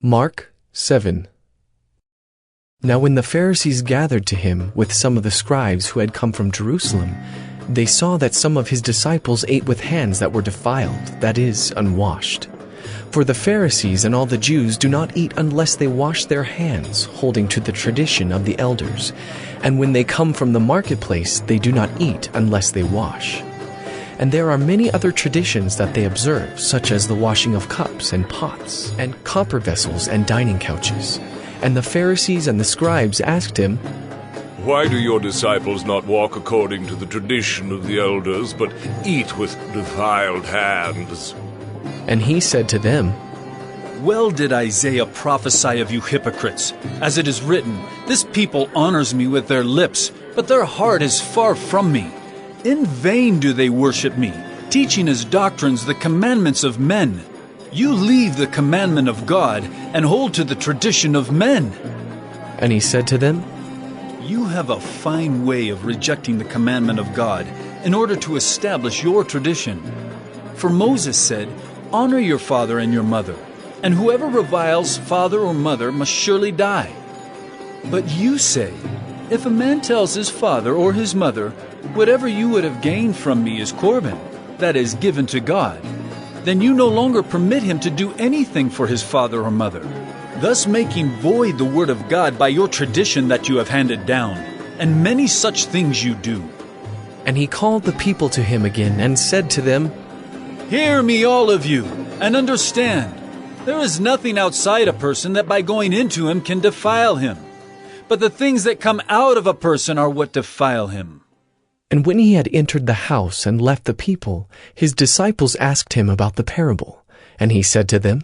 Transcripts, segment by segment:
Mark 7. Now when the Pharisees gathered to him with some of the scribes who had come from Jerusalem, they saw that some of his disciples ate with hands that were defiled, that is, unwashed. For the Pharisees and all the Jews do not eat unless they wash their hands, holding to the tradition of the elders. And when they come from the marketplace, they do not eat unless they wash. And there are many other traditions that they observe, such as the washing of cups and pots, and copper vessels and dining couches. And the Pharisees and the scribes asked him, "Why do your disciples not walk according to the tradition of the elders, but eat with defiled hands?" And he said to them, Well did Isaiah prophesy of you hypocrites, as it is written, "This people honors me with their lips, but their heart is far from me. In vain do they worship me, teaching as doctrines the commandments of men. You leave the commandment of God and hold to the tradition of men." And he said to them, You have a fine way of rejecting the commandment of God in order to establish your tradition. For Moses said, "Honor your father and your mother," and whoever reviles father or mother must surely die. But you say, "If a man tells his father or his mother, 'Whatever you would have gained from me is Corban,' that is, given to God," then you no longer permit him to do anything for his father or mother, thus making void the word of God by your tradition that you have handed down. And many such things you do. And he called the people to him again and said to them, Hear me, all of you, and understand. There is nothing outside a person that by going into him can defile him. But the things that come out of a person are what defile him. And when he had entered the house and left the people, his disciples asked him about the parable. And he said to them,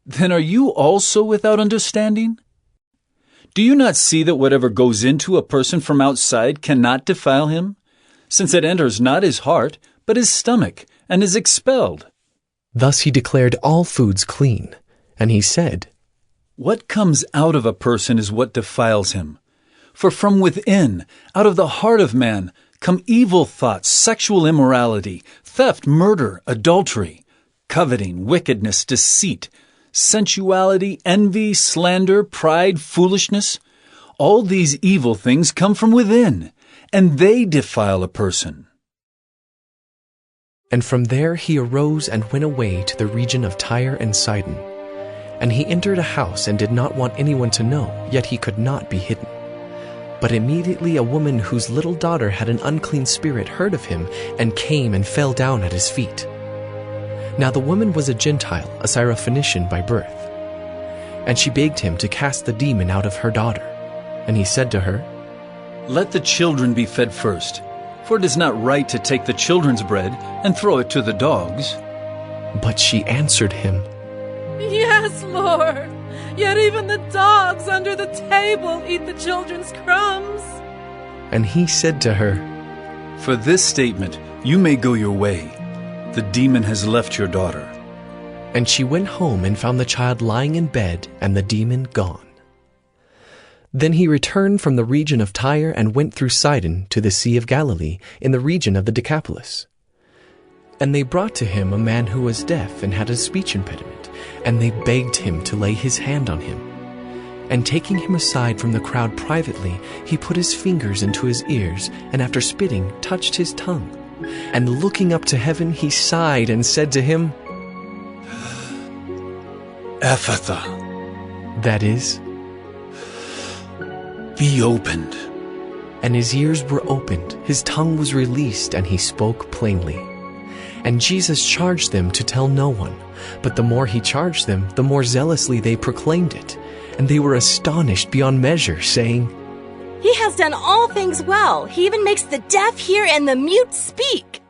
Then are you also without understanding? Do you not see that whatever goes into a person from outside cannot defile him, since it enters not his heart, but his stomach, and is expelled? Thus he declared all foods clean. And he said, What comes out of a person is what defiles him. For from within, out of the heart of man, come evil thoughts, sexual immorality, theft, murder, adultery, coveting, wickedness, deceit, sensuality, envy, slander, pride, foolishness. All these evil things come from within, and they defile a person. And from there he arose and went away to the region of Tyre and Sidon. And he entered a house and did not want anyone to know, yet he could not be hidden. But immediately a woman whose little daughter had an unclean spirit heard of him, and came and fell down at his feet. Now the woman was a Gentile, a Syrophoenician by birth. And she begged him to cast the demon out of her daughter. And he said to her, Let the children be fed first, for it is not right to take the children's bread and throw it to the dogs. But she answered him, Yes, Lord. Yet even the dogs under the table eat the children's crumbs. And he said to her, For this statement you may go your way. The demon has left your daughter. And she went home and found the child lying in bed and the demon gone. Then he returned from the region of Tyre and went through Sidon to the Sea of Galilee in the region of the Decapolis. And they brought to him a man who was deaf and had a speech impediment, and they begged him to lay his hand on him. And taking him aside from the crowd privately, he put his fingers into his ears, and after spitting, touched his tongue. And looking up to heaven, he sighed and said to him, Ephatha, that is, be opened. And his ears were opened, his tongue was released, and he spoke plainly. And Jesus charged them to tell no one. But the more he charged them, the more zealously they proclaimed it. And they were astonished beyond measure, saying, He has done all things well. He even makes the deaf hear and the mute speak.